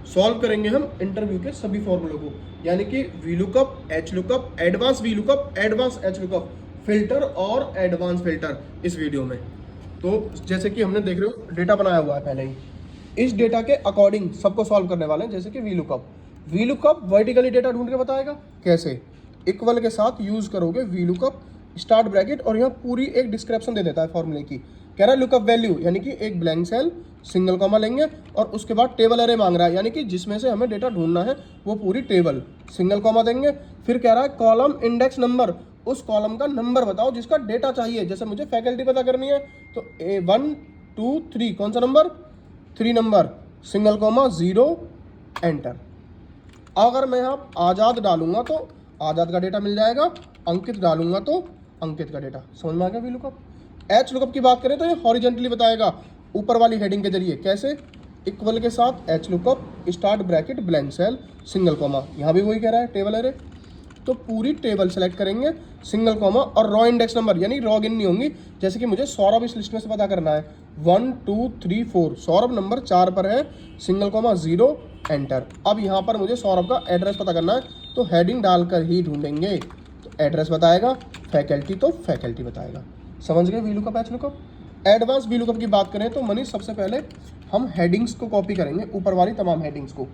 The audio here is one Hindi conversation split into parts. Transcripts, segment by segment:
सॉल्व करेंगे हम इंटरव्यू के सभी फॉर्मूलों को, यानी कि V lookup, H lookup, advance V lookup, advance H lookup, filter और एडवांस फिल्टर इस वीडियो में। तो जैसे कि हमने देख रहे हो डेटा बनाया हुआ है पहले ही, इस डेटा के अकॉर्डिंग सबको सॉल्व करने वाले हैं। जैसे कि वी लुकअप वर्टिकली डेटा ढूंढ के बताएगा कैसे, इक्वल के साथ यूज करोगे वी लुकअप स्टार्ट ब्रैकेट, और यहाँ पूरी एक डिस्क्रिप्शन दे देता है फॉर्मूले की। कह रहा है लुकअप वैल्यू, यानी कि एक ब्लैंक सेल सिंगल कॉमा लेंगे और उसके बाद टेबल अरे मांग रहा है, यानी कि जिसमें से हमें डेटा ढूंढना है वो पूरी टेबल, सिंगल कॉमा देंगे। फिर कह रहा है कॉलम इंडेक्स नंबर, उस कॉलम का नंबर बताओ जिसका डेटा चाहिए। जैसे मुझे फैकल्टी पता करनी है तो A1 2 3, कौन सा number, 3 number, single comma 0 enter. अगर मैं यहाँ आज़ाद डालूंगा तो आज़ाद का डेटा मिल जाएगा, अंकित डालूंगा तो अंकित का डेटा। समझ में आ गया वी लुकअप। एच लुकअप की बात करें तो ये हॉरिजेंटली बताएगा ऊपर वाली हेडिंग के जरिए, कैसे, इक्वल के साथ H lookup start bracket blank cell single comma, यहाँ भी वही कह रहा है टेबल अरे, तो पूरी टेबल सेलेक्ट करेंगे, सिंगल कॉमा और रॉ इंडेक्स नंबर, यानी रॉ गिन नहीं होंगी। जैसे कि मुझे सौरभ इस लिस्ट में से पता करना है, 1 2 3 4, सौरभ नंबर 4 पर है, सिंगल कॉमा 0 एंटर। अब यहाँ पर मुझे सौरभ का एड्रेस पता करना है तो हेडिंग डालकर ही ढूंढेंगे, तो एड्रेस बताएगा, फैकल्टी तो फैकल्टी बताएगा। समझ गए V lookup H lookup. Advance V lookup की बात करें तो मनीष सबसे पहले हम हेडिंग्स को कॉपी करेंगे, ऊपर वाली तमाम हेडिंग्स को,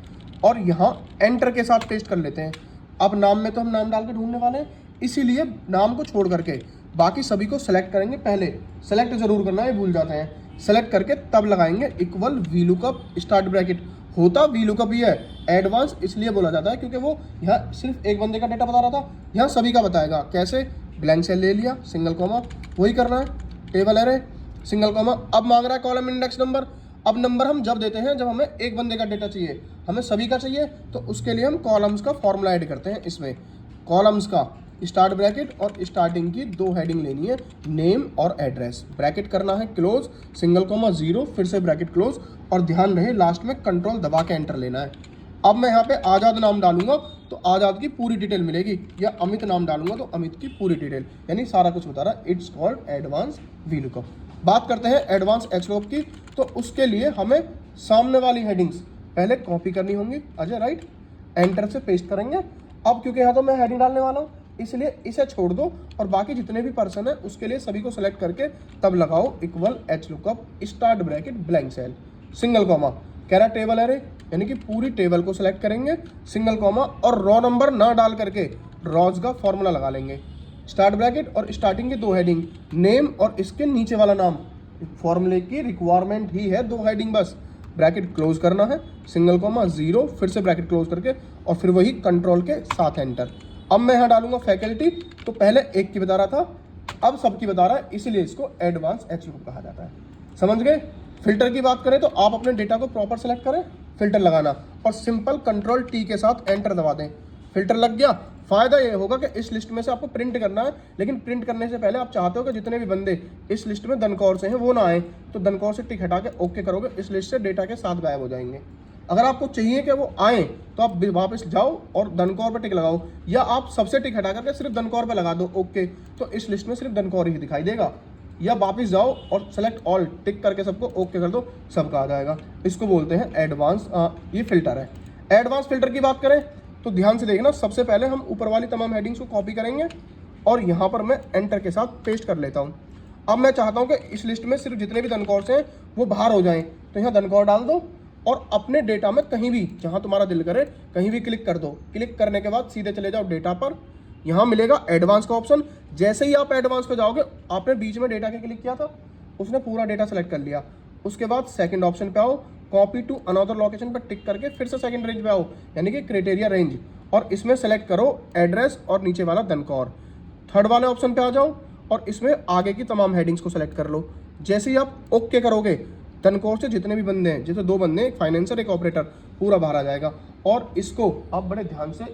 और यहाँ एंटर के साथ पेस्ट कर लेते हैं। अब नाम में तो हम नाम डाल के ढूंढने वाले हैं, इसीलिए नाम को छोड़ करके बाकी सभी को सेलेक्ट करेंगे। पहले सेलेक्ट जरूर करना है, भूल जाते हैं। सेलेक्ट करके तब लगाएंगे equal V lookup start bracket, होता वी लुकअप ही है, एडवांस इसलिए बोला जाता है क्योंकि वो यहाँ सिर्फ एक बंदे का डेटा बता रहा था, यहाँ सभी का बताएगा। कैसे, ब्लैंक सेल ले लिया, सिंगल कॉमा, वही करना है, टेबल एरे, सिंगल कॉमा। अब मांग रहा है कॉलम इंडेक्स नंबर। अब नंबर हम जब देते हैं जब हमें एक बंदे का डेटा चाहिए, हमें सभी का चाहिए, तो उसके लिए हम कॉलम्स का फॉर्मूला ऐड करते हैं। इसमें कॉलम्स का स्टार्ट ब्रैकेट और स्टार्टिंग की 2 हेडिंग लेनी है, नेम और एड्रेस, ब्रैकेट करना है क्लोज, सिंगल कॉमा 0, फिर से ब्रैकेट क्लोज, और ध्यान रहे लास्ट में कंट्रोल दबा के एंटर लेना है। अब मैं यहाँ पे आज़ाद नाम डालूंगा तो आज़ाद की पूरी डिटेल मिलेगी, या अमित नाम डालूंगा तो अमित की पूरी डिटेल, यानी सारा कुछ बता रहा है। It's called advance V lookup. बात करते हैं एडवांस एच लुकअप की, तो उसके लिए हमें सामने वाली हेडिंग्स पहले कॉपी करनी होंगी। अजय राइट, एंटर से पेस्ट करेंगे। अब क्योंकि यहाँ तो मैं हेडिंग डालने वाला हूँ इसलिए इसे छोड़ दो, और बाकी जितने भी पर्सन है उसके लिए सभी को सेलेक्ट करके तब लगाओ equal H lookup start bracket blank cell, single comma. कह रहा टेबल एरे, यानी कि पूरी टेबल को सेलेक्ट करेंगे, सिंगल कॉमा, और रॉ नंबर ना डाल करके रॉज का फॉर्मूला लगा लेंगे। स्टार्ट ब्रैकेट और स्टार्टिंग की 2 हेडिंग, नेम और इसके नीचे वाला नाम, फॉर्मूले की रिक्वायरमेंट ही है 2 हेडिंग बस। ब्रैकेट क्लोज करना है, सिंगल कॉमा 0, फिर से ब्रैकेट क्लोज करके, और फिर वही कंट्रोल के साथ एंटर। अब मैं यहाँ डालूंगा फैकल्टी, तो पहले एक की बता रहा था, अब सबकी बता रहा है, इसीलिए इसको एडवांस एच लुकअप कहा जाता है। समझ गए। फिल्टर की बात करें तो आप अपने डेटा को प्रॉपर सेलेक्ट करें, फिल्टर लगाना, और सिंपल कंट्रोल टी के साथ एंटर दबा दें, फिल्टर लग गया। फायदा ये होगा कि इस लिस्ट में से आपको प्रिंट करना है, लेकिन प्रिंट करने से पहले आप चाहते हो कि जितने भी बंदे इस लिस्ट में दनकौर से हैं वो ना आए, तो दनकौर से टिक हटा के ओके करोगे, इस लिस्ट से डेटा के साथ गायब हो जाएंगे। अगर आपको चाहिए कि वो आए तो आप वापस जाओ और दनकौर पे टिक लगाओ, या आप सबसे टिक हटा करके सिर्फ दनकौर पे लगा दो ओके, तो इस लिस्ट में सिर्फ दनकौर ही दिखाई देगा। या वापस जाओ और सेलेक्ट ऑल टिक करके सबको ओके कर दो, सबका आ जाएगा। इसको बोलते हैं एडवांस, ये फिल्टर है। एडवांस फिल्टर की बात करें तो ध्यान से देखना, सबसे पहले हम ऊपर वाली तमाम हेडिंग्स को कॉपी करेंगे और यहाँ पर मैं एंटर के साथ पेस्ट कर लेता हूँ। अब मैं चाहता हूँ कि इस लिस्ट में सिर्फ जितने भी दनकौर से हैं वो बाहर हो जाएं, तो यहाँ दनकौर डाल दो और अपने डेटा में कहीं भी जहाँ तुम्हारा दिल करे कहीं भी क्लिक कर दो। क्लिक करने के बाद सीधे चले जाओ डेटा पर, यहाँ मिलेगा एडवांस का ऑप्शन। जैसे ही आप एडवांस पे जाओगे, आपने बीच में डेटा के क्लिक किया था, उसने पूरा डेटा सेलेक्ट कर लिया। उसके बाद सेकंड ऑप्शन पे आओ, कॉपी टू अनदर लोकेशन पर टिक करके फिर से सेकंड रेंज पे आओ, यानी कि क्राइटेरिया रेंज, और इसमें सेलेक्ट करो एड्रेस और नीचे वाला दनकौर। थर्ड वाले ऑप्शन पे आ जाओ और इसमें आगे की तमाम हेडिंग्स को सेलेक्ट कर लो। जैसे ही आप ओके करोगे, दनकौर से जितने भी बंदे हैं, जैसे 2 बंदे, एक फाइनेंसर एक ऑपरेटर, पूरा बाहर आ जाएगा। और इसको आप बड़े ध्यान से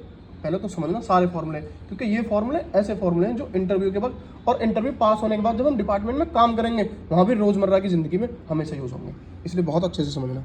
पहले तो समझना सारे फॉर्मूले, क्योंकि ये फॉर्मूले ऐसे फॉर्मूले हैं जो इंटरव्यू के वक्त और इंटरव्यू पास होने के बाद जब हम डिपार्टमेंट में काम करेंगे वहाँ भी रोज़मर्रा की ज़िंदगी में हमेशा यूज़ होंगे, इसलिए बहुत अच्छे से समझना।